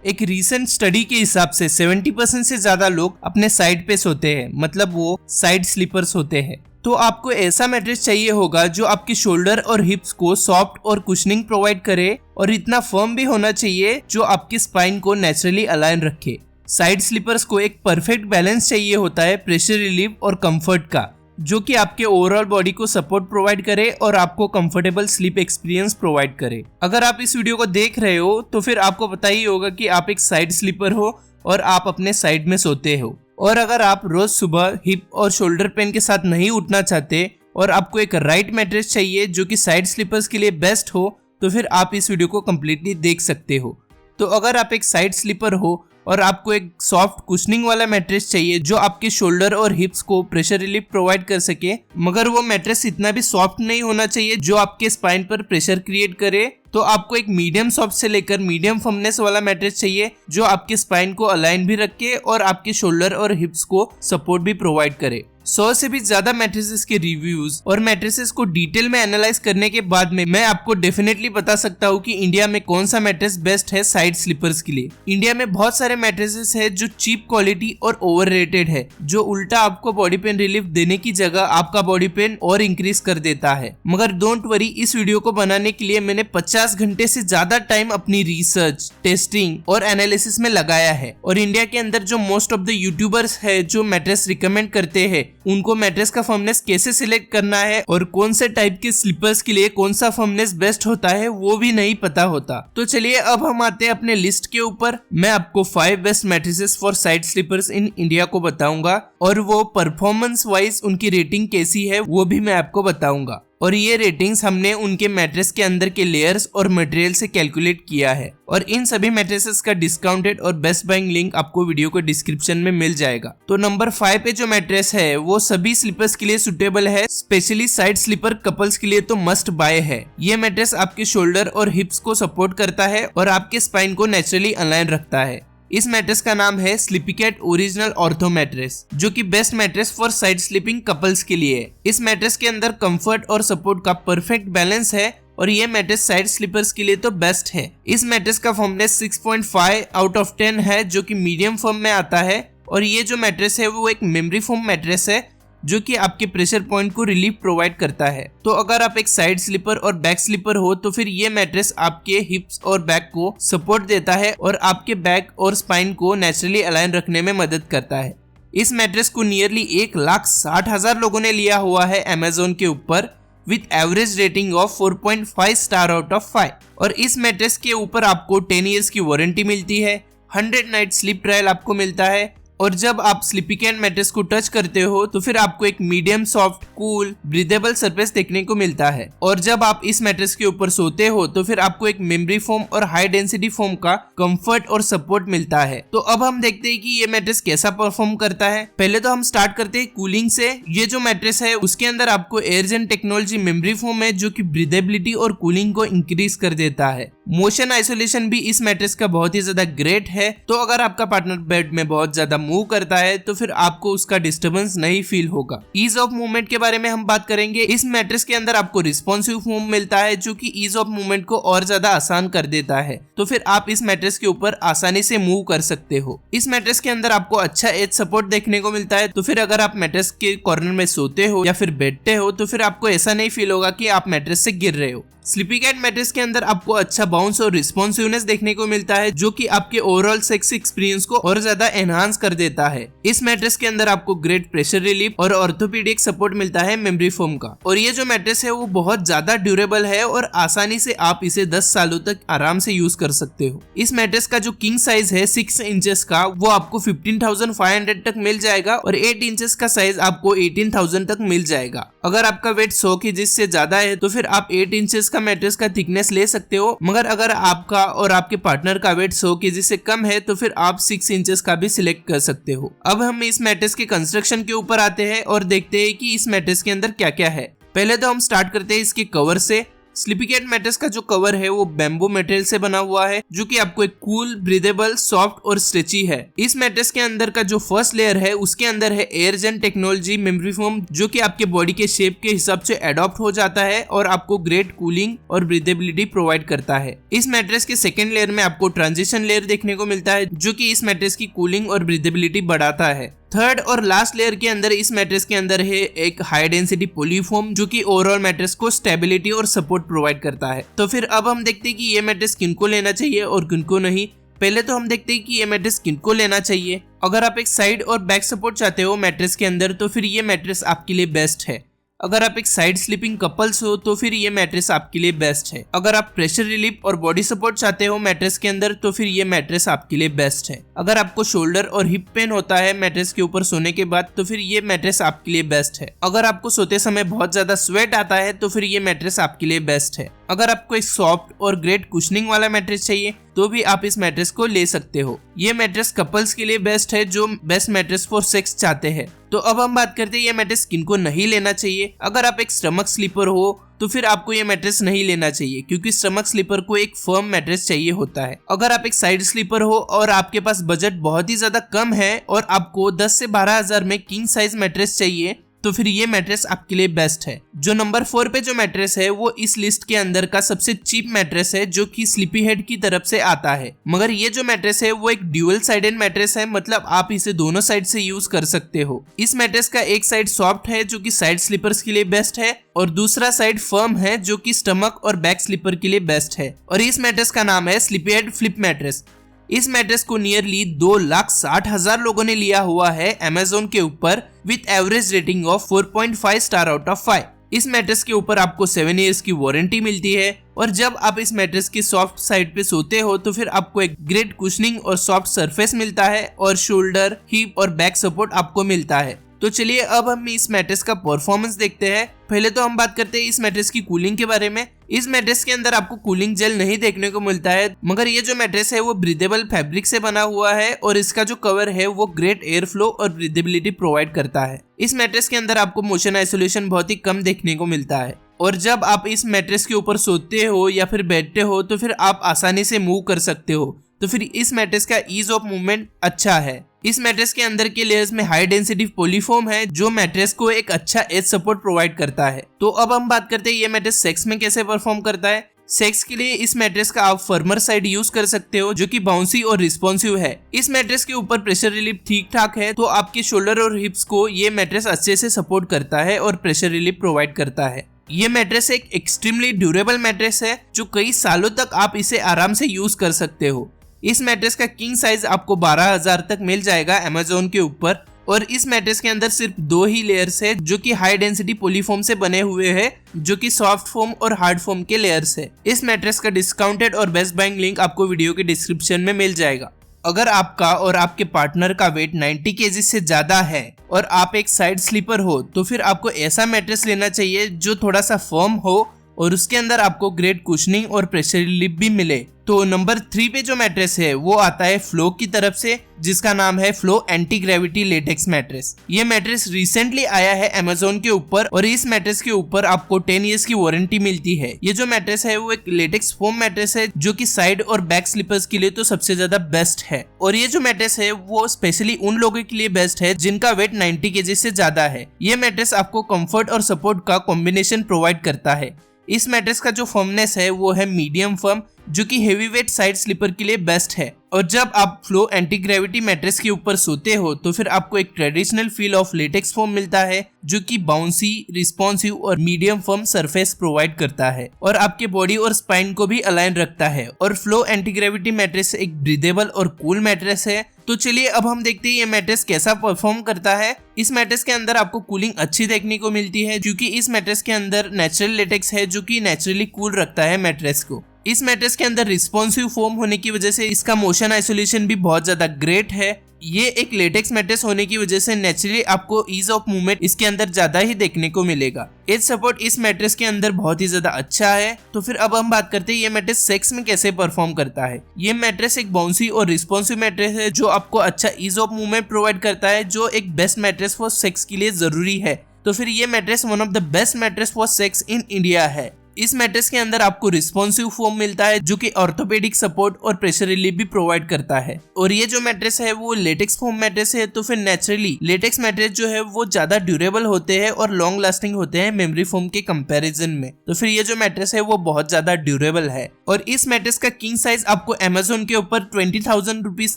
एक recent study के हिसाब से 70% से ज्यादा लोग अपने साइड पे सोते हैं, मतलब वो साइड स्लीपर्स होते हैं। तो आपको ऐसा मैट्रेस चाहिए होगा जो आपके शोल्डर और हिप्स को सॉफ्ट और कुशनिंग प्रोवाइड करे और इतना फर्म भी होना चाहिए जो आपकी स्पाइन को नेचुरली अलाइन रखे। साइड स्लीपर्स को एक परफेक्ट बैलेंस चाहिए होता है प्रेशर रिलीफ और कंफर्ट का, जो कि आपके ओवरऑल बॉडी को सपोर्ट प्रोवाइड करे और आपको कंफर्टेबल स्लीप एक्सपीरियंस प्रोवाइड करे। अगर आप इस वीडियो को देख रहे हो तो फिर आपको पता ही होगा कि आप एक साइड स्लीपर हो और आप अपने साइड में सोते हो। और अगर आप रोज सुबह हिप और शोल्डर पेन के साथ नहीं उठना चाहते और आपको एक राइट मैट्रेस चाहिए जो कि साइड स्लीपर्स के लिए बेस्ट हो, तो फिर आप इस वीडियो को कम्प्लीटली देख सकते हो। तो अगर आप एक साइड स्लीपर हो और आपको एक सॉफ्ट कुशनिंग वाला मैट्रेस चाहिए जो आपके शोल्डर और हिप्स को प्रेशर रिलीफ प्रोवाइड कर सके, मगर वो मैट्रेस इतना भी सॉफ्ट नहीं होना चाहिए जो आपके स्पाइन पर प्रेशर क्रिएट करे, तो आपको एक मीडियम सॉफ्ट से लेकर मीडियम फर्मनेस वाला मैट्रेस चाहिए जो आपके स्पाइन को अलाइन भी रखे और आपके शोल्डर और हिप्स को सपोर्ट भी प्रोवाइड करे। 100 से भी ज्यादा मैट्रेसेस के रिव्यूज और मैट्रेसेस को डिटेल में एनालाइज करने के बाद में मैं आपको डेफिनेटली बता सकता हूँ कि इंडिया में कौन सा मैट्रेस बेस्ट है साइड स्लीपर्स के लिए। इंडिया में बहुत सारे मैट्रेसेस है जो चीप क्वालिटी और ओवररेटेड है, जो उल्टा आपको बॉडी पेन रिलीफ देने की जगह आपका बॉडी पेन और इंक्रीज कर देता है। मगर डोंट वरी, इस वीडियो को बनाने के लिए मैंने 50 घंटे से ज्यादा टाइम अपनी रिसर्च, टेस्टिंग और एनालिसिस में लगाया है। और इंडिया के अंदर जो मोस्ट ऑफ द यूट्यूबर्स है जो मैट्रेस रिकमेंड करते हैं, उनको मैट्रेस का फर्मनेस कैसे सिलेक्ट करना है और कौन से टाइप के स्लीपर्स के लिए कौन सा फर्मनेस बेस्ट होता है वो भी नहीं पता होता। तो चलिए अब हम आते हैं अपने लिस्ट के ऊपर। मैं आपको 5 best mattresses for side sleepers in India को बताऊंगा और वो परफॉर्मेंस वाइज उनकी रेटिंग कैसी है वो भी मैं आपको बताऊंगा। और ये रेटिंग्स हमने उनके मैट्रेस के अंदर के लेयर्स और मटेरियल से कैलकुलेट किया है। और इन सभी मैट्रेसेस का डिस्काउंटेड और बेस्ट बाइंग लिंक आपको वीडियो के डिस्क्रिप्शन में मिल जाएगा। तो नंबर 5 पे जो मैट्रेस है वो सभी स्लीपर्स के लिए सुटेबल है, स्पेशली साइड स्लीपर कपल्स के लिए तो मस्ट बाय है। ये मैट्रेस आपके शोल्डर और हिप्स को सपोर्ट करता है और आपके स्पाइन को नेचुरली अलाइन रखता है। इस मैट्रेस का नाम है स्लीपीकैट ओरिजिनल ऑर्थो मैट्रेस, जो कि best mattress for side sleeping couples के लिए है। इस मैट्रेस के अंदर कंफर्ट और सपोर्ट का परफेक्ट बैलेंस है और ये मैट्रेस साइड स्लीपर्स के लिए तो बेस्ट है। इस मैट्रेस का फर्मनेस 6.5 आउट ऑफ 10 है, जो कि मीडियम फर्म में आता है। और ये जो मैट्रेस है वो एक मेमोरी फोम मैट्रेस है जो कि आपके प्रेशर पॉइंट को रिलीफ प्रोवाइड करता है। तो अगर आप एक साइड स्लीपर और बैक स्लीपर हो तो फिर ये मैट्रेस आपके हिप्स और बैक को सपोर्ट देता है और आपके बैक और स्पाइन को नेचुरली अलाइन रखने में मदद करता है। इस मैट्रेस को नियरली 1,60,000 लोगों ने लिया हुआ है अमेजोन के ऊपर with average rating of 4.5 star out of 5। और इस मैट्रेस के ऊपर आपको 10 ईयर्स की वारंटी मिलती है, 100 नाइट स्लीप ट्रायल आपको मिलता है। और जब आप स्लीपीकैट मैट्रेस को टच करते हो तो फिर आपको एक medium soft, cool, breathable surface देखने को मिलता है। और जब आप इस मैट्रेस के ऊपर सोते हो तो फिर आपको एक मेमोरी फोम और हाई डेंसिटी फोम का कंफर्ट और सपोर्ट मिलता है। तो अब हम देखते हैं कि ये मैट्रेस कैसा परफॉर्म करता है। पहले तो हम स्टार्ट करते हैं कूलिंग से। ये जो मैट्रेस है उसके अंदर आपको एयरजेन टेक्नोलॉजी मेमोरी फोम है जो कि ब्रीदेबिलिटी और कूलिंग को इंक्रीज कर देता है। मोशन आइसोलेशन भी इस मैट्रेस का बहुत ही ज्यादा ग्रेट है। तो अगर आपका पार्टनर बेड में बहुत ज्यादा मूव करता है तो फिर आपको उसका डिस्टर्बेंस नहीं फील होगा। ईज ऑफ मूवमेंट के बारे में हम बात करेंगे। इस मैट्रेस के अंदर आपको रिस्पॉन्सिव फोम मिलता है जो कि ईज ऑफ मूवमेंट को और ज्यादा आसान कर देता है। तो फिर आप इस मैट्रेस के ऊपर आसानी से मूव कर सकते हो। इस मैट्रेस के अंदर आपको अच्छा एज सपोर्ट देखने को मिलता है। तो फिर अगर आप मैट्रेस के कॉर्नर में सोते हो या फिर बैठते हो तो फिर आपको ऐसा नहीं फील होगा कि आप मैट्रेस से गिर रहे हो। स्लीपीकैट मैट्रेस के अंदर आपको अच्छा बाउंस और रिस्पॉन्सिवनेस देखने को मिलता है जो कि आपके ओवरऑल सेक्स एक्सपीरियंस को और ज्यादा एनहांस कर देता है। इस मैट्रेस के अंदर आपको ग्रेट प्रेशर रिलीफ और ऑर्थोपेडिक सपोर्ट मिलता है मेमोरी फोम का। और ये जो मैट्रेस है वो बहुत ज्यादा ड्यूरेबल है और आसानी से आप इसे 10 सालों तक आराम से यूज कर सकते हो। इस मैट्रेस का जो किंग साइज है 6 इंचेस का वो आपको 15,500 तक मिल जाएगा और 8 इंचेस का साइज आपको 18,000 तक मिल जाएगा। अगर आपका वेट 100 kg से ज्यादा है तो फिर आप 8 इंचेस का मैट्रेस का थिकनेस ले सकते हो। मगर अगर आपका और आपके पार्टनर का वेट 100 kg से कम है तो फिर आप 6 इंचेस का भी सिलेक्ट कर सकते हो। अब हम इस मैट्रेस के कंस्ट्रक्शन के ऊपर आते हैं और देखते हैं कि इस मैट्रेस के अंदर क्या क्या है। पहले तो हम स्टार्ट करते हैं इसके कवर से। स्लीपी कैट मैट्रेस का जो कवर है वो बैम्बू मटेरियल से बना हुआ है, जो कि आपको एक कूल, ब्रीदेबल, सॉफ्ट और स्ट्रेची है। इस मैट्रेस के अंदर का जो फर्स्ट लेयर है उसके अंदर है एयरजेन टेक्नोलॉजी मेमोरी फोम, जो कि आपके बॉडी के शेप के हिसाब से एडॉप्ट हो जाता है और आपको ग्रेट कूलिंग और ब्रीदेबिलिटी प्रोवाइड करता है। इस मैट्रेस के सेकेंड लेयर में आपको ट्रांजिशन लेयर देखने को मिलता है, जो कि इस मैट्रेस की कूलिंग और ब्रीदेबिलिटी बढ़ाता है। थर्ड और लास्ट लेयर के अंदर इस मैट्रेस के अंदर है एक हाई डेंसिटी पॉलीफोम, जो कि ओवरऑल मैट्रेस को स्टेबिलिटी और सपोर्ट प्रोवाइड करता है। तो फिर अब हम देखते हैं कि ये मैट्रेस किनको लेना चाहिए और किनको नहीं। पहले तो हम देखते हैं कि ये मैट्रेस किनको लेना चाहिए। अगर आप एक साइड और बैक सपोर्ट चाहते हो मैट्रेस के अंदर तो फिर ये मैट्रेस आपके लिए बेस्ट है। अगर आप एक साइड स्लीपिंग कपल्स हो तो फिर ये मैट्रेस आपके लिए बेस्ट है। अगर आप प्रेशर रिलीफ और बॉडी सपोर्ट चाहते हो मैट्रेस के अंदर तो फिर ये मैट्रेस आपके लिए बेस्ट है। अगर आपको शोल्डर और हिप पेन होता है मैट्रेस के ऊपर सोने के बाद तो फिर ये मैट्रेस आपके लिए बेस्ट है। अगर आपको सोते समय बहुत ज्यादा स्वेट आता है तो फिर ये मैट्रेस आपके लिए बेस्ट है। अगर आपको एक सॉफ्ट और ग्रेट कुशनिंग वाला मैट्रेस चाहिए तो भी आप इस मैट्रेस को ले सकते हो। ये मैट्रेस कपल्स के लिए बेस्ट है जो बेस्ट मैट्रेस फॉर सेक्स चाहते हैं। तो अब हम बात करते हैं ये मैट्रेस किनको नहीं लेना चाहिए। अगर आप एक स्टमक स्लीपर हो तो फिर आपको ये मैट्रेस नहीं लेना चाहिए, क्योंकि स्टमक स्लीपर को एक फर्म मैट्रेस चाहिए होता है। अगर आप एक साइड स्लीपर हो और आपके पास बजट बहुत ही ज्यादा कम है और आपको 10 से 12 हजार में किंग साइज मैट्रेस चाहिए तो फिर ये मैट्रेस आपके लिए बेस्ट है। जो नंबर 4 पे जो मैट्रेस है वो इस लिस्ट के अंदर का सबसे चीप मैट्रेस है, जो कि स्लीपी हेड की तरफ से आता है। मगर ये जो मैट्रेस है वो एक ड्यूअल साइडेड मैट्रेस है, मतलब आप इसे दोनों साइड से यूज कर सकते हो। इस मैट्रेस का एक साइड सॉफ्ट है जो कि साइड स्लीपर्स के लिए बेस्ट है और दूसरा साइड फर्म है जो कि स्टमक और बैक स्लीपर के लिए बेस्ट है। और इस मैट्रेस का नाम है स्लीपी हेड फ्लिप मैट्रेस। इस मैट्रेस को नियरली 2,60,000 लोगों ने लिया हुआ है अमेज़न के ऊपर with average rating of 4.5 star out of 5। इस मैट्रेस के ऊपर आपको 7 इयर्स की वारंटी मिलती है और जब आप इस मैट्रेस की सॉफ्ट साइड पे सोते हो तो फिर आपको एक ग्रेट कुशनिंग और सॉफ्ट सरफेस मिलता है और शोल्डर, हिप और बैक सपोर्ट आपको मिलता है। तो चलिए अब हम इस मैट्रेस का परफॉर्मेंस देखते हैं। पहले तो हम बात करते हैं इस मैट्रेस की कूलिंग के बारे में। इस मैट्रेस के अंदर आपको कूलिंग जेल नहीं देखने को मिलता है, मगर ये जो मैट्रेस है वो ब्रीदेबल फैब्रिक से बना हुआ है और इसका जो कवर है वो ग्रेट एयर फ्लो और ब्रीदेबिलिटी प्रोवाइड करता है। इस मैट्रेस के अंदर आपको मोशन आइसोलेशन बहुत ही कम देखने को मिलता है और जब आप इस मैट्रेस के ऊपर सोते हो या फिर बैठते हो तो फिर आप आसानी से मूव कर सकते हो। तो फिर इस मैट्रेस का ईज ऑफ मूवमेंट अच्छा है। इस मैट्रेस के अंदर के लेयर्स में हाई डेंसिटी पॉलीफोम है जो मैट्रेस को एक अच्छा एज सपोर्ट प्रोवाइड करता है। तो अब हम बात करते हैं ये मैट्रेस सेक्स में कैसे परफॉर्म करता है। सेक्स के लिए इस मैट्रेस का आप फर्मर साइड यूज कर सकते हो जो कि बाउंसी और रिस्पॉन्सिव है। इस मैट्रेस के ऊपर प्रेशर रिलीफ ठीक ठाक है तो आपके शोल्डर और हिप्स को ये मैट्रेस अच्छे से सपोर्ट करता है और प्रेशर रिलीफ प्रोवाइड करता है। ये मैट्रेस एक एक्सट्रीमली ड्यूरेबल मैट्रेस है जो कई सालों तक आप इसे आराम से यूज कर सकते हो। इस मैट्रेस का किंग साइज आपको 12,000 तक मिल जाएगा अमेज़न के ऊपर और इस मैट्रेस के अंदर सिर्फ 2 ही लेयर्स है जो कि हाई डेंसिटी पॉलीफोम से बने हुए हैं, जो कि सॉफ्ट फोम और हार्ड फोम के लेयर्स है। इस मैट्रेस का डिस्काउंटेड और बेस्ट बाइंग लिंक आपको वीडियो के डिस्क्रिप्शन में मिल जाएगा। अगर आपका और आपके पार्टनर का वेट 90 kg से ज्यादा है और आप एक साइड स्लीपर हो तो फिर आपको ऐसा मैट्रेस लेना चाहिए जो थोड़ा सा फर्म हो और उसके अंदर आपको ग्रेट कुशनिंग और प्रेशर रिलीफ भी मिले। तो नंबर 3 पे जो मैट्रेस है वो आता है फ्लो की तरफ से, जिसका नाम है flow anti gravity latex mattress. ये मैट्रेस रिसेंटली आया है अमेज़न के ऊपर और इस मैट्रेस के ऊपर आपको 10 इयर्स की वारंटी मिलती है। ये जो मैट्रेस है वो एक लेटेक्स फोम मैट्रेस है जो कि साइड और बैक स्लीपर्स के लिए तो सबसे ज्यादा बेस्ट है और ये जो मैट्रेस है वो स्पेशली उन लोगों के लिए बेस्ट है जिनका वेट 90 kg से ज्यादा है। ये मैट्रेस आपको कंफर्ट और सपोर्ट का कॉम्बिनेशन प्रोवाइड करता है। इस मैट्रेस का जो फर्मनेस है वो है मीडियम फर्म जो कि हेवी वेट साइड स्लीपर के लिए बेस्ट है और जब आप फ्लो एंटी ग्रेविटी मैट्रेस के ऊपर सोते हो तो फिर आपको एक traditional feel of latex foam मिलता है जो कि बाउंसी, रिस्पॉन्सिव और मीडियम फर्म सरफेस प्रोवाइड करता है और आपके बॉडी और स्पाइन को भी अलाइन रखता है। और फ्लो एंटी ग्रेविटी मैट्रेस एक ब्रीदेबल और कूल मैट्रेस है। तो चलिए अब हम देखते हैं ये मैट्रेस कैसा परफॉर्म करता है। इस मैट्रेस के अंदर आपको कूलिंग अच्छी देखने को मिलती है क्योंकि इस मैट्रेस के अंदर नेचुरल लेटेक्स है जो कि नेचुरली कूल रखता है मैट्रेस को। इस मैट्रेस के अंदर रिस्पॉन्सिव फोम होने की वजह से इसका मोशन आइसोलेशन भी बहुत ज्यादा ग्रेट है। ये एक लेटेक्स मैट्रेस होने की वजह से नेचुरली आपको ईज ऑफ मूवमेंट इसके अंदर ज्यादा ही देखने को मिलेगा। एज सपोर्ट इस मैट्रेस के अंदर बहुत ही ज्यादा अच्छा है। तो फिर अब हम बात करते हैं ये मैट्रेस सेक्स में कैसे परफॉर्म करता है। ये मैट्रेस एक बाउंसी और रिस्पॉन्सिव मैट्रेस है जो आपको अच्छा ईज ऑफ मूवमेंट प्रोवाइड करता है, जो एक बेस्ट मैट्रेस फॉर सेक्स के लिए जरूरी है। तो फिर ये mattress one of the best mattress for sex in India है। इस मैट्रेस के अंदर आपको रिस्पॉन्सिव फोम मिलता है जो कि ऑर्थोपेडिक सपोर्ट और प्रेशर रिलीफ भी प्रोवाइड करता है। और ये जो मैट्रेस है वो लेटेक्स फोम मैट्रेस है, तो फिर नेचुरली लेटेक्स मैट्रेस जो है वो ज्यादा ड्यूरेबल होते हैं और लॉन्ग लास्टिंग होते हैं मेमोरी फोम के कंपैरिजन में। तो फिर ये जो मैट्रेस है वो बहुत ज्यादा ड्यूरेबल है। और इस मैट्रेस का किंग साइज आपको अमेजोन के ऊपर 20,000 रुपीज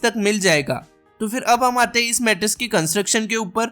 तक मिल जाएगा। तो फिर अब हम आते हैं इस मैट्रेस की कंस्ट्रक्शन के ऊपर।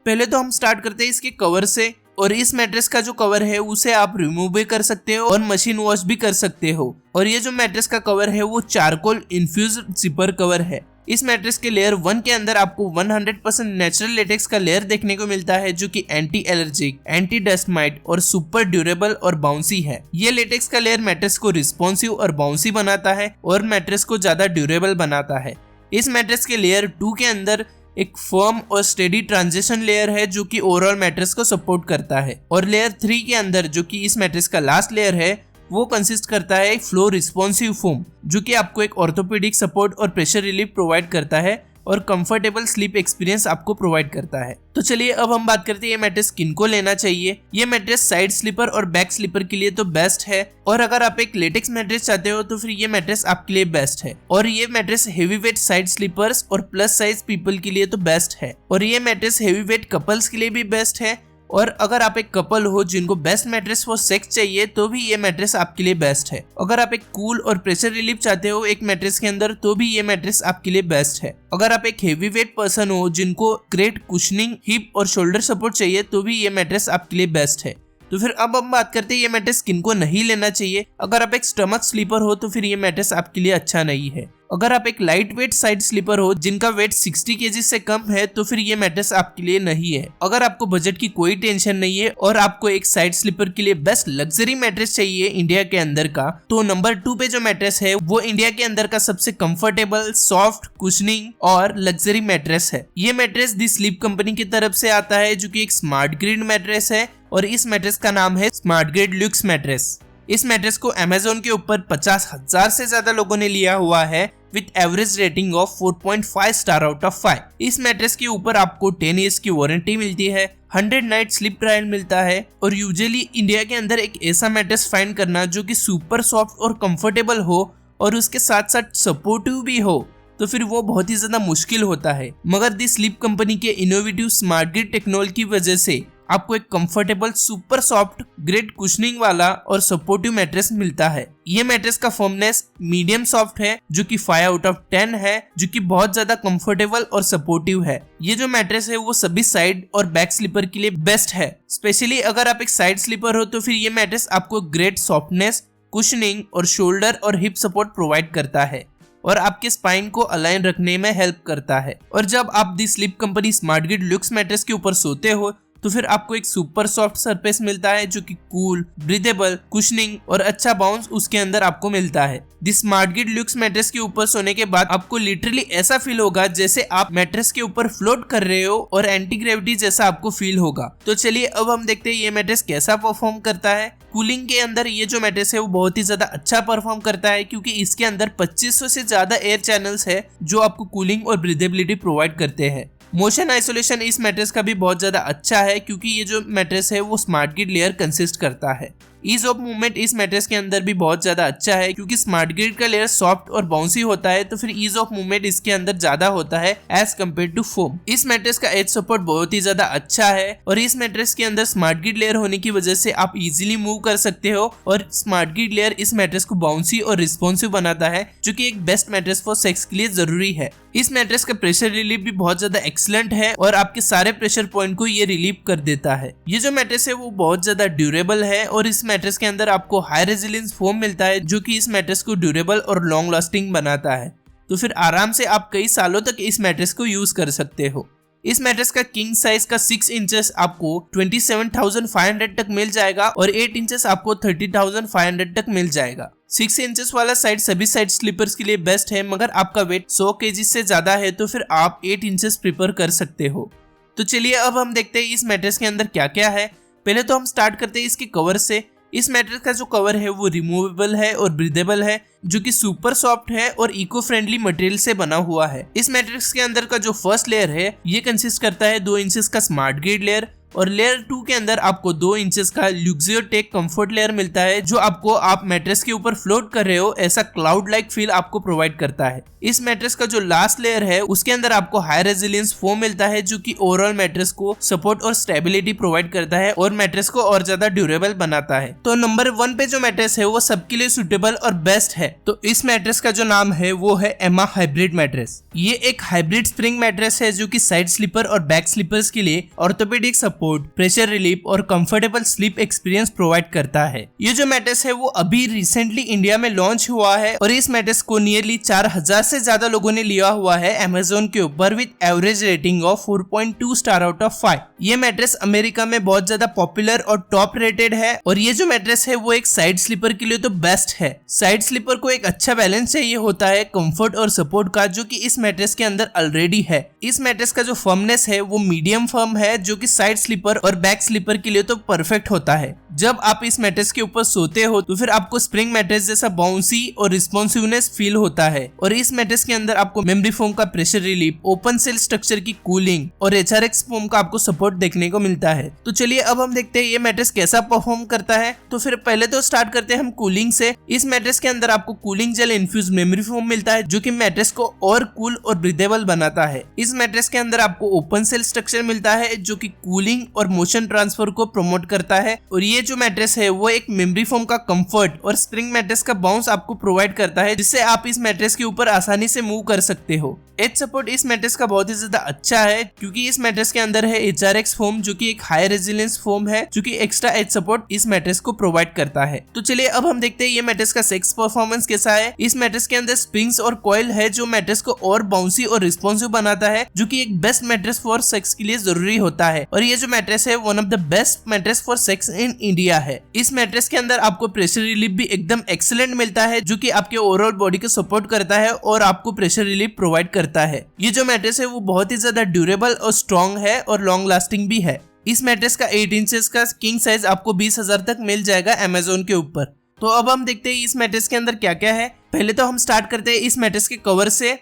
पहले तो हम स्टार्ट करते हैं इसके कवर से। और इस मैट्रेस का जो कवर है उसे आप रिमूव भी कर सकते हो और मशीन वॉश भी कर सकते हो। और ये जो मैट्रेस का कवर है वो चारकोल इन्फ्यूज्ड जिपर कवर है। इस मैट्रेस के लेयर 1 के अंदर आपको 100% नेचुरल लेटेक्स का लेयर देखने को मिलता है जो कि anti allergic, anti dust might और सुपर ड्यूरेबल और बाउंसी है। ये लेटेक्स का लेयर मैट्रेस को रिस्पॉन्सिव और बाउंसी बनाता है और मैट्रेस को ज्यादा ड्यूरेबल बनाता है। इस मैट्रेस के लेयर 2 के अंदर एक फर्म और स्टेडी ट्रांजिशन लेयर है जो कि ओवरऑल मैट्रेस को सपोर्ट करता है। और लेयर 3 के अंदर जो कि इस मैट्रेस का लास्ट लेयर है वो कंसिस्ट करता है फ्लो रिस्पॉन्सिव फोम जो कि आपको एक ऑर्थोपेडिक सपोर्ट और प्रेशर रिलीफ प्रोवाइड करता है और कंफर्टेबल स्लीप एक्सपीरियंस आपको प्रोवाइड करता है। तो चलिए अब हम बात करते हैं ये मैट्रेस किनको लेना चाहिए। ये मैट्रेस साइड स्लीपर और बैक स्लीपर के लिए तो बेस्ट है, और अगर आप एक लेटेक्स मैट्रेस चाहते हो तो फिर ये मैट्रेस आपके लिए बेस्ट है। और ये mattress heavy weight side sleepers और प्लस साइज पीपल के लिए तो बेस्ट है। और ये मैट्रेस हेवी वेट कपल्स के लिए भी बेस्ट है। और अगर आप एक कपल हो जिनको बेस्ट मैट्रेस फॉर सेक्स चाहिए तो भी ये मैट्रेस आपके लिए बेस्ट है। अगर आप एक कूल और प्रेशर रिलीफ चाहते हो एक मैट्रेस के अंदर तो भी ये मैट्रेस आपके लिए बेस्ट है। अगर आप एक हेवी वेट पर्सन हो जिनको ग्रेट कुशनिंग, हिप और शोल्डर सपोर्ट चाहिए तो भी ये मैट्रेस आपके लिए बेस्ट है। तो फिर अब हम बात करते हैं ये मैट्रेस किनको नहीं लेना चाहिए। अगर आप एक स्टमक स्लीपर हो तो फिर ये मैट्रेस आपके लिए अच्छा नहीं है। अगर आप एक लाइट वेट साइड स्लीपर हो जिनका वेट 60 kg से कम है तो फिर ये मैट्रेस आपके लिए नहीं है। अगर आपको बजट की कोई टेंशन नहीं है और आपको एक साइड स्लीपर के लिए बेस्ट लग्जरी मैट्रेस चाहिए इंडिया के अंदर का, तो नंबर 2 पे जो मैट्रेस है वो इंडिया के अंदर का सबसे कंफर्टेबल, सॉफ्ट, कुशनिंग और लग्जरी मैट्रेस है। ये मैट्रेस दी स्लीप कंपनी की तरफ से आता है जो कि एक स्मार्ट ग्रिड मैट्रेस है और इस मैट्रेस का नाम है स्मार्ट ग्रिड लुक्स मैट्रेस। इस मैट्रेस को अमेजोन के ऊपर 50,000 से ज्यादा लोगों ने लिया हुआ है with average rating of 4.5 star out of 5। इस मैट्रेस के ऊपर आपको 10 years की वारंटी मिलती है, 100 नाइट स्लीप ट्रायल मिलता है। और यूजुअली इंडिया के अंदर एक ऐसा मैट्रेस फाइंड करना जो कि सुपर सॉफ्ट और कंफर्टेबल हो और उसके साथ साथ सपोर्टिव भी हो तो फिर वो बहुत ही ज्यादा मुश्किल होता है। मगर दी स्लीप कंपनी के इनोवेटिव स्मार्ट ग्रिड टेक्नोलॉजी की वजह से आपको एक comfortable, super soft, great cushioning वाला और सपोर्टिव मैट्रेस मिलता है। ये मैट्रेस का फर्मनेस मीडियम सॉफ्ट है जो कि 5 out of 10 है, जो कि बहुत ज्यादा कंफर्टेबल और सपोर्टिव है। ये जो मैट्रेस है वो सभी साइड और बैक स्लीपर के लिए बेस्ट है। स्पेशली अगर आप एक साइड स्लीपर हो तो फिर ये मैट्रेस आपको ग्रेट सॉफ्टनेस, कुशनिंग और शोल्डर और हिप सपोर्ट प्रोवाइड करता है और आपके स्पाइन को अलाइन रखने में हेल्प करता है। और जब आप the sleep company smart grid luxe mattress के ऊपर सोते हो तो फिर आपको एक सुपर सॉफ्ट सरफेस मिलता है जो कि कूल, ब्रीदेबल, कुशनिंग और अच्छा बाउंस उसके अंदर आपको मिलता है। This smart grid luxe mattress के ऊपर सोने के बाद आपको लिटरली ऐसा फील होगा जैसे आप मैट्रेस के ऊपर फ्लोट कर रहे हो और एंटी ग्रेविटी जैसा आपको फील होगा। तो चलिए अब हम देखते हैं ये मैट्रेस कैसा परफॉर्म करता है। कूलिंग के अंदर ये जो मैट्रेस है वो बहुत ही ज्यादा अच्छा परफॉर्म करता है क्योंकि इसके अंदर 2500 से ज्यादा एयर चैनल्स है जो आपको कूलिंग और ब्रीदेबिलिटी प्रोवाइड करते हैं। मोशन आइसोलेशन इस मैट्रेस का भी बहुत ज्यादा अच्छा है क्योंकि ये जो मैट्रेस है वो स्मार्ट ग्रिड लेयर कंसिस्ट करता है। ईज ऑफ मूवमेंट इस मैट्रेस के अंदर भी बहुत ज्यादा अच्छा है क्योंकि स्मार्ट ग्रिड का लेयर सॉफ्ट और बाउंसी होता है तो फिर ईज ऑफ मूवमेंट इसके अंदर ज्यादा होता है एज कम्पेयर टू फोम। इस मैट्रेस का एज सपोर्ट बहुत ही ज्यादा अच्छा है और इस मैट्रेस के अंदर स्मार्ट ग्रिड लेयर होने की वजह से आप इजीली मूव कर सकते हो और स्मार्ट ग्रिड लेयर इस मैट्रेस को बाउंसी और रिस्पॉन्सिव बनाता है जो कि एक बेस्ट मैट्रेस फॉर सेक्स के लिए जरूरी है। इस मैट्रेस का प्रेशर रिलीफ भी बहुत ज्यादा एक्सीलेंट है और आपके सारे प्रेशर पॉइंट को ये रिलीव कर देता है। ये जो मैट्रेस है वो बहुत ज्यादा ड्यूरेबल है और इस मैट्रेस के अंदर आपको हाई रेजिलियंस फोम मिलता है जो कि इस मैट्रेस को ड्यूरेबल और लॉन्ग लास्टिंग बनाता है। तो फिर आराम से आप कई सालों तक इस मैट्रेस को यूज कर सकते हो। इस मैट्रेस का किंग साइज का 6 इंचेस आपको 27,500 तक मिल जाएगा और 8 इंचेस आपको 30,500 तक मिल जाएगा। 6 इंचेस वाला साइड सभी साइड स्लीपर्स के लिए बेस्ट है मगर आपका वेट 100 kg से ज्यादा है तो फिर आप 8 इंचेस प्रिफर कर सकते हो। तो चलिए अब हम देखते हैं इस मैट्रेस के अंदर क्या क्या है। पहले तो हम स्टार्ट करते हैं इसके कवर से। इस मैट्रेस का जो कवर है वो रिमूवेबल है और ब्रीदेबल है जो कि सुपर सॉफ्ट है और इको फ्रेंडली मटेरियल से बना हुआ है। इस मैट्रेस के अंदर का जो फर्स्ट लेयर है ये कंसिस्ट करता है 2 इंचेस का स्मार्ट ग्रिड लेयर और लेयर 2 के अंदर आपको 2 इंचेस का लुक्सियोटेक कंफर्ट लेयर मिलता है जो आपको आप मैट्रेस के ऊपर फ्लोट कर रहे हो ऐसा क्लाउड लाइक फील आपको प्रोवाइड करता है। इस मैट्रेस का जो लास्ट लेयर है उसके अंदर आपको हाई रेजिलियंस फोम मिलता है जो कि ओवरऑल मैट्रेस को सपोर्ट और स्टेबिलिटी प्रोवाइड करता है और मैट्रेस को और ज्यादा ड्यूरेबल बनाता है। तो नंबर 1 पे जो मैट्रेस है वो सबके लिए सुटेबल और बेस्ट है। तो इस मैट्रेस का जो नाम है वो है एमा हाइब्रिड मैट्रेस। ये एक हाइब्रिड स्प्रिंग मैट्रेस है जो कि साइड स्लीपर और बैक स्लीपर्स के लिए ऑर्थोपेडिक सपोर्ट, प्रेशर रिलीफ और कंफर्टेबल स्लीप एक्सपीरियंस प्रोवाइड करता है। ये जो मैट्रेस है वो अभी रिसेंटली इंडिया में लॉन्च हुआ है और इस मैट्रेस को नियरली 4000 से ज्यादा लोगों ने लिया हुआ है अमेज़न के ऊपर with average rating of 4.2 star out of 5। ये मैट्रेस अमेरिका में बहुत ज्यादा पॉपुलर और टॉप रेटेड है और ये जो मैट्रेस है वो एक साइड स्लीपर के लिए तो बेस्ट है। साइड स्लीपर को एक अच्छा बैलेंस चाहिए होता है कंफर्ट और सपोर्ट का जो कि इस मैट्रेस के अंदर ऑलरेडी है। इस मैट्रेस का जो फर्मनेस है वो मीडियम फर्म है जो कि साइड स्लीपर और बैक स्लीपर के लिए तो परफेक्ट होता है। जब आप इस मैट्रेस के ऊपर सोते हो तो फिर आपको स्प्रिंग मैट्रेस जैसा बाउंसी और रिस्पॉन्सिवनेस फील होता है और इस मैट्रेस के अंदर आपको मेमोरी फोम का pressure relief, open cell structure की कूलिंग और HRX फोम का आपको सपोर्ट देखने को मिलता है। तो चलिए अब हम देखते हैं ये मैट्रेस कैसा परफॉर्म करता है। तो फिर पहले तो स्टार्ट करते हैं हम कूलिंग से। इस मैट्रेस के अंदर आपको cooling gel infuse memory foam मिलता है जो कि मैट्रेस को और कूल और ब्रीदेबल बनाता है। इस मैट्रेस के अंदर आपको ओपन सेल स्ट्रक्चर मिलता है जो कि कूलिंग और मोशन ट्रांसफर को प्रमोट करता है और ये जो मैट्रेस है वो एक मेमोरी फोम का कंफर्ट और स्प्रिंग मैट्रेस का बाउंस आपको प्रोवाइड करता है जिससे आप इस मैट्रेस के ऊपर आसानी से मूव कर सकते हो। एज सपोर्ट इस मैट्रेस का बहुत ही ज्यादा अच्छा है क्योंकि इस मैट्रेस के अंदर है HRX फोम जो कि एक हाई रेजिलियंस फोम है जो कि एक्स्ट्रा एज सपोर्ट इस मैट्रेस को प्रोवाइड करता है। तो चलिए अब हम देखते हैं ये मैट्रेस का सेक्स परफॉर्मेंस कैसा है। इस मैट्रेस के अंदर स्प्रिंग्स और कॉइल है जो मैट्रेस को और बाउंसी और रिस्पॉन्सिव बनाता है जो कि एक बेस्ट मैट्रेस फॉर सेक्स के लिए जरूरी होता है और ये जो मैट्रेस है one of the best mattress for sex in India है। इस मैट्रेस के अंदर आपको प्रेशर रिलीफ भी एकदम एक्सीलेंट मिलता है जो कि आपके ओवरऑल बॉडी को सपोर्ट करता है और आपको प्रेशर रिलीफ प्रोवाइड करता है। ये जो मैट्रेस है वो बहुत ही ज्यादा ड्यूरेबल और स्ट्रॉन्ग है और लॉन्ग लास्टिंग भी है। इस मैट्रेस का 8 इंचेस का किंग साइज आपको 20,000 तक मिल जाएगा अमेज़न के ऊपर। तो अब हम देखते हैं इस मैट्रेस के अंदर क्या क्या है। पहले तो हम स्टार्ट करते हैं इस मैट्रेस के कवर से।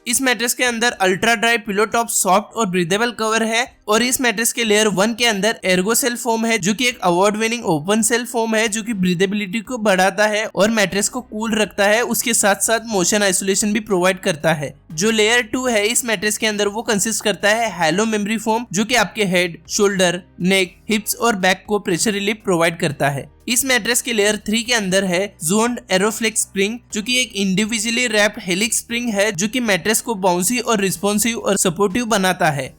इस मैट्रेस के अंदर ultra dry pillow top soft और ब्रीदेबल कवर है और इस मैट्रेस के लेयर 1 के अंदर एर्गोसेल फोम है जो कि एक award winning open cell foam है जो कि ब्रीदेबिलिटी को बढ़ाता है और मैट्रेस को कूल रखता है। उसके साथ साथ मोशन आइसोलेशन भी प्रोवाइड करता है। जो लेयर 2 है इस मैट्रेस के अंदर वो कंसिस्ट करता है हैलो मेमोरी फोम जो कि आपके हेड, शोल्डर, नेक, हिप्स और बैक को प्रेशर रिलीफ प्रोवाइड करता है। इस मैट्रेस के लेयर 3 के अंदर है जोन्ड एरोफ्लेक्स स्प्रिंग जो कि एक इंडिविजुअली रैप्ड हेलिक्स स्प्रिंग है जो कि मैट्रेस को बाउंसी और रिस्पॉन्सिव और सपोर्टिव बनाता है।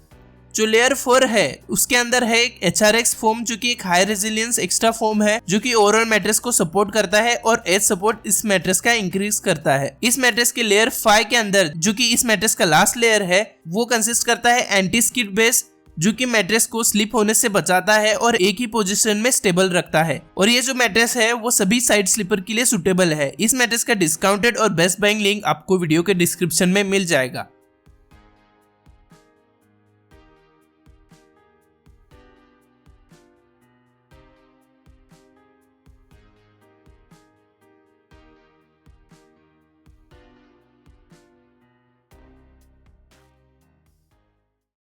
जो लेयर 4 है उसके अंदर है एक HRX फोम जो कि एक हाई रेजिलियंस एक्स्ट्रा फोम है जो कि ओवरऑल मैट्रेस को सपोर्ट करता है और एज सपोर्ट इस मैट्रेस का इंक्रीज करता है। इस मैट्रेस के लेयर 5 के अंदर जो कि इस मैट्रेस का लास्ट लेयर है वो कंसिस्ट करता है एंटी स्किड बेस जो कि मैट्रेस को स्लिप होने से बचाता है और एक ही पोजीशन में स्टेबल रखता है और ये जो मैट्रेस है वो सभी साइड स्लीपर के लिए सुटेबल है। इस मैट्रेस का डिस्काउंटेड और बेस्ट बाइंग लिंक आपको वीडियो के डिस्क्रिप्शन में मिल जाएगा।